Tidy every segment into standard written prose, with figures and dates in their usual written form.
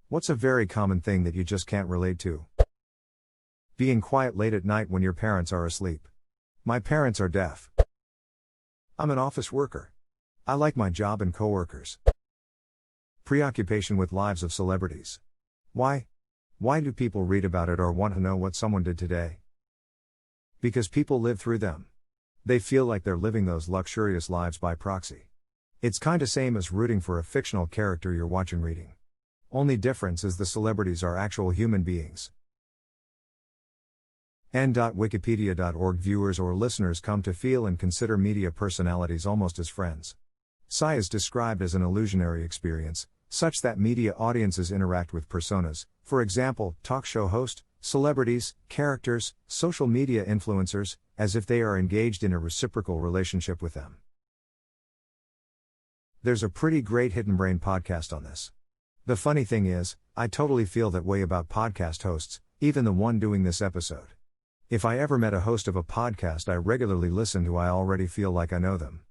What's a very common thing that you just can't relate to? Being quiet late at night when your parents are asleep. My parents are deaf. I'm an office worker. I like my job and coworkers. Preoccupation with lives of celebrities. Why? Why do people read about it or want to know what someone did today? Because people live through them. They feel like they're living those luxurious lives by proxy. It's kinda same as rooting for a fictional character you're watching reading. Only difference is the celebrities are actual human beings. n.wikipedia.org viewers or listeners come to feel and consider media personalities almost as friends. Psi is described as an illusionary experience, such that media audiences interact with personas, for example, talk show host, celebrities, characters, social media influencers, as if they are engaged in a reciprocal relationship with them. There's a pretty great Hidden Brain podcast on this. The funny thing is, I totally feel that way about podcast hosts, even the one doing this episode. If I ever met a host of a podcast I regularly listen to, I already feel like I know them.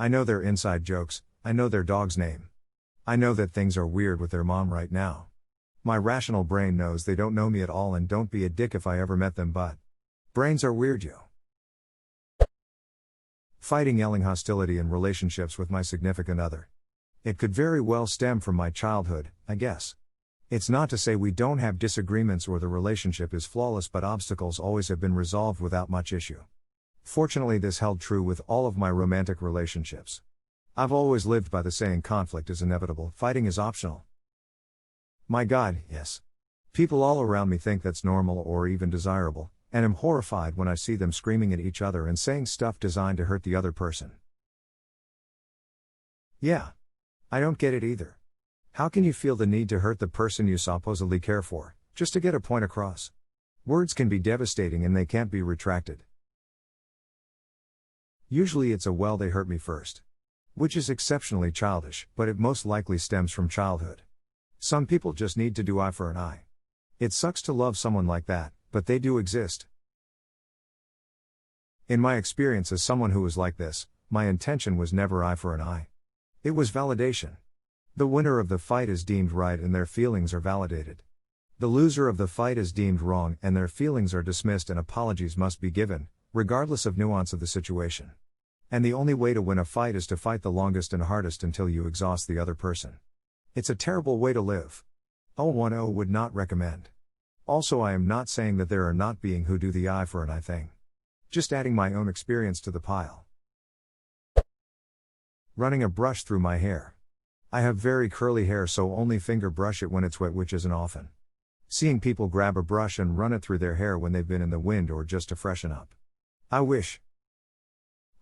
I know their inside jokes, I know their dog's name. I know that things are weird with their mom right now. My rational brain knows they don't know me at all and don't be a dick if I ever met them, but brains are weird, yo. Fighting yelling hostility in relationships with my significant other. It could very well stem from my childhood, I guess. It's not to say we don't have disagreements or the relationship is flawless, but obstacles always have been resolved without much issue. Fortunately, this held true with all of my romantic relationships. I've always lived by the saying conflict is inevitable, fighting is optional. My God, yes. People all around me think that's normal or even desirable, and am horrified when I see them screaming at each other and saying stuff designed to hurt the other person. Yeah. I don't get it either. How can you feel the need to hurt the person you supposedly care for, just to get a point across? Words can be devastating and they can't be retracted. Usually it's a they hurt me first. Which is exceptionally childish, but it most likely stems from childhood. Some people just need to do eye for an eye. It sucks to love someone like that, but they do exist. In my experience as someone who was like this, my intention was never eye for an eye. It was validation. The winner of the fight is deemed right and their feelings are validated. The loser of the fight is deemed wrong and their feelings are dismissed and apologies must be given, regardless of nuance of the situation. And the only way to win a fight is to fight the longest and hardest until you exhaust the other person. It's a terrible way to live. 010 would not recommend. Also, I am not saying that there are not being who do the eye for an eye thing. Just adding my own experience to the pile. Running a brush through my hair. I have very curly hair, so only finger brush it when it's wet, which isn't often. Seeing people grab a brush and run it through their hair when they've been in the wind or just to freshen up. I wish.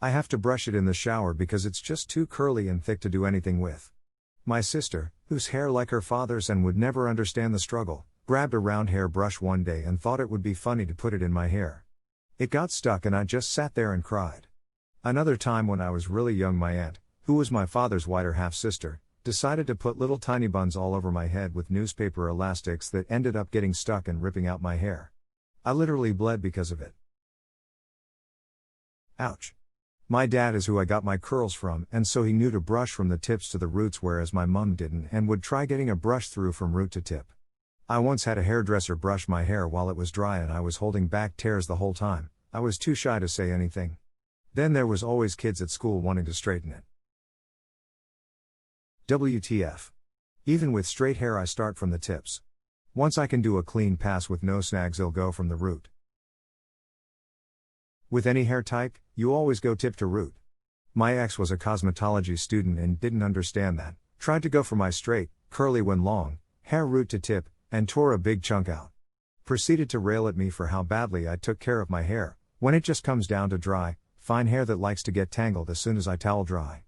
I have to brush it in the shower because it's just too curly and thick to do anything with. My sister, whose hair like her father's and would never understand the struggle, grabbed a round hair brush one day and thought it would be funny to put it in my hair. It got stuck and I just sat there and cried. Another time when I was really young, my aunt, who was my father's whiter half-sister, decided to put little tiny buns all over my head with newspaper elastics that ended up getting stuck and ripping out my hair. I literally bled because of it. Ouch. My dad is who I got my curls from, and so he knew to brush from the tips to the roots, whereas my mum didn't and would try getting a brush through from root to tip. I once had a hairdresser brush my hair while it was dry and I was holding back tears the whole time. I was too shy to say anything. Then there was always kids at school wanting to straighten it. WTF. Even with straight hair I start from the tips. Once I can do a clean pass with no snags, I'll go from the root. With any hair type, you always go tip to root. My ex was a cosmetology student and didn't understand that, tried to go for my straight, curly when long, hair root to tip, and tore a big chunk out. Proceeded to rail at me for how badly I took care of my hair, when it just comes down to dry, fine hair that likes to get tangled as soon as I towel dry.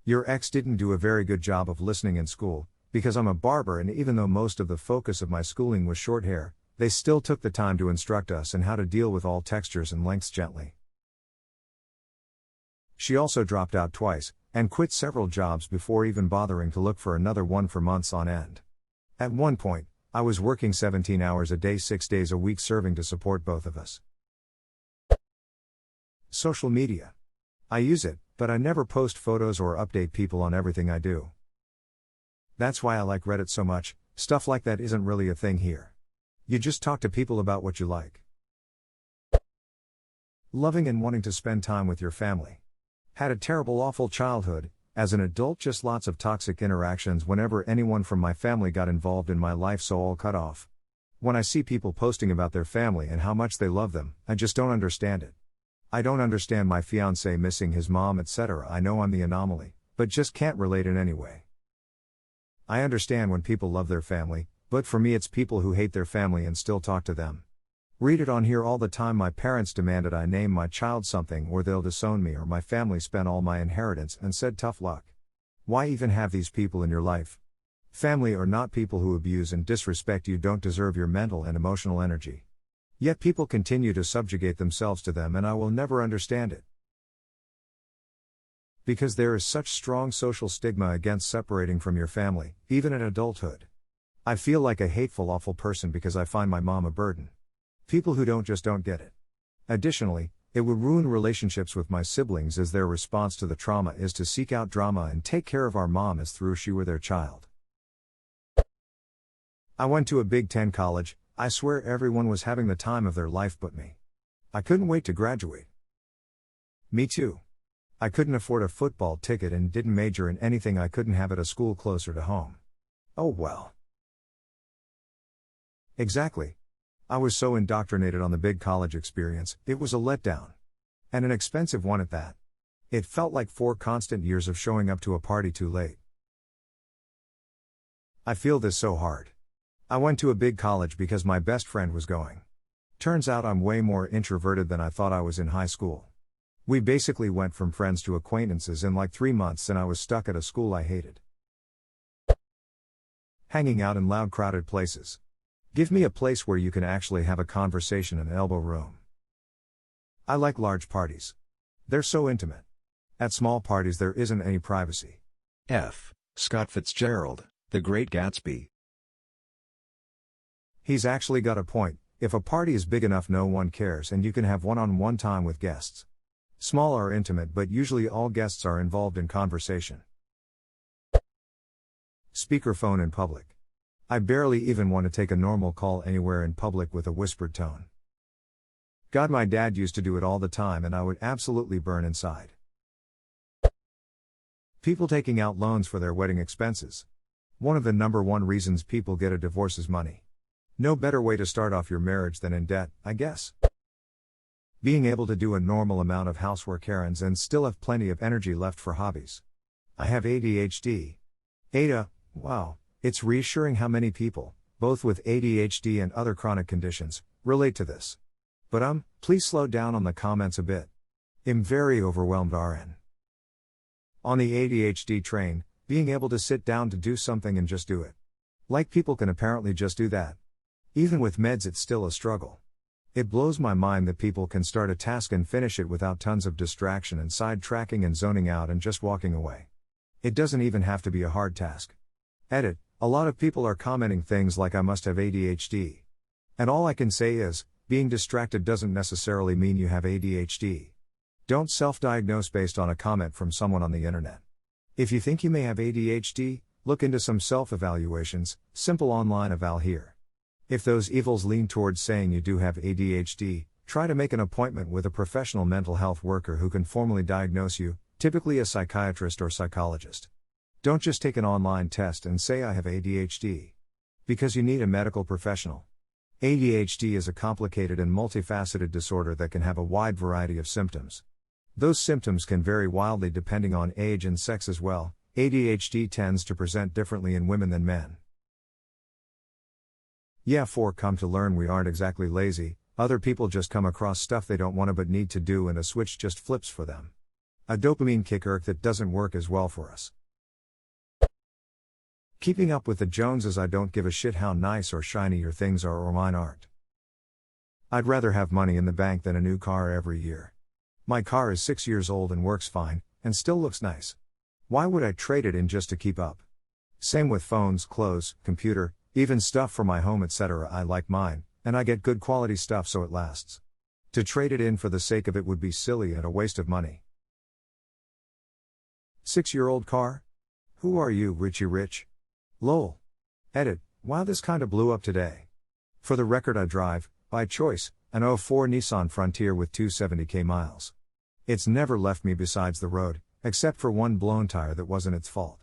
Your ex didn't do a very good job of listening in school, because I'm a barber and even though most of the focus of my schooling was short hair, they still took the time to instruct us in how to deal with all textures and lengths gently. She also dropped out twice, and quit several jobs before even bothering to look for another one for months on end. At one point, I was working 17 hours a day 6 days a week serving to support both of us. Social media. I use it, but I never post photos or update people on everything I do. That's why I like Reddit so much. Stuff like that isn't really a thing here. You just talk to people about what you like. Loving and wanting to spend time with your family. Had a terrible, awful childhood. As an adult, just lots of toxic interactions whenever anyone from my family got involved in my life, so all cut off. When I see people posting about their family and how much they love them, I just don't understand it. I don't understand my fiancé missing his mom, etc. I know I'm the anomaly, but just can't relate in any way. I understand when people love their family, but for me it's people who hate their family and still talk to them. Read it on here all the time. My parents demanded I name my child something or they'll disown me, or my family spent all my inheritance and said tough luck. Why even have these people in your life? Family are not people who abuse and disrespect you, don't deserve your mental and emotional energy. Yet people continue to subjugate themselves to them, and I will never understand it. Because there is such strong social stigma against separating from your family, even in adulthood. I feel like a hateful, awful person because I find my mom a burden. People who don't get it. Additionally, it would ruin relationships with my siblings, as their response to the trauma is to seek out drama and take care of our mom as though she were their child. I went to a Big Ten college. I swear everyone was having the time of their life but me. I couldn't wait to graduate. Me too. I couldn't afford a football ticket and didn't major in anything I couldn't have at a school closer to home. Oh well. Exactly. I was so indoctrinated on the big college experience, it was a letdown. And an expensive one at that. It felt like 4 constant years of showing up to a party too late. I feel this so hard. I went to a big college because my best friend was going. Turns out I'm way more introverted than I thought I was in high school. We basically went from friends to acquaintances in like 3 months, and I was stuck at a school I hated. Hanging out in loud, crowded places. Give me a place where you can actually have a conversation, an elbow room. I like large parties. They're so intimate. At small parties there isn't any privacy. F. Scott Fitzgerald, The Great Gatsby. He's actually got a point. If a party is big enough, no one cares and you can have one-on-one time with guests. Small are intimate, but usually all guests are involved in conversation. Speakerphone in public. I barely even want to take a normal call anywhere in public with a whispered tone. God, my dad used to do it all the time and I would absolutely burn inside. People taking out loans for their wedding expenses. One of the #1 reasons people get a divorce is money. No better way to start off your marriage than in debt, I guess. Being able to do a normal amount of housework errands and still have plenty of energy left for hobbies. I have ADHD. Ada, wow, it's reassuring how many people, both with ADHD and other chronic conditions, relate to this. But please slow down on the comments a bit. I'm very overwhelmed RN. On the ADHD train, being able to sit down to do something and just do it. Like people can apparently just do that. Even with meds it's still a struggle. It blows my mind that people can start a task and finish it without tons of distraction and sidetracking and zoning out and just walking away. It doesn't even have to be a hard task. Edit, a lot of people are commenting things like I must have ADHD. And all I can say is, being distracted doesn't necessarily mean you have ADHD. Don't self-diagnose based on a comment from someone on the internet. If you think you may have ADHD, look into some self-evaluations, simple online eval here. If those evils lean towards saying you do have ADHD, try to make an appointment with a professional mental health worker who can formally diagnose you, typically a psychiatrist or psychologist. Don't just take an online test and say I have ADHD. Because you need a medical professional. ADHD is a complicated and multifaceted disorder that can have a wide variety of symptoms. Those symptoms can vary wildly depending on age and sex as well. ADHD tends to present differently in women than men. Yeah, come to learn we aren't exactly lazy, other people just come across stuff they don't want to but need to do and a switch just flips for them. A dopamine kicker that doesn't work as well for us. Keeping up with the Joneses. I don't give a shit how nice or shiny your things are or mine aren't. I'd rather have money in the bank than a new car every year. My car is 6 years old and works fine, and still looks nice. Why would I trade it in just to keep up? Same with phones, clothes, computer, even stuff for my home, etc. I like mine, and I get good quality stuff so it lasts. To trade it in for the sake of it would be silly and a waste of money. 6-year-old car? Who are you, Richie Rich? Lol. Edit, wow, this kinda blew up today. For the record, I drive, by choice, an '04 Nissan Frontier with 270k miles. It's never left me besides the road, except for one blown tire that wasn't its fault.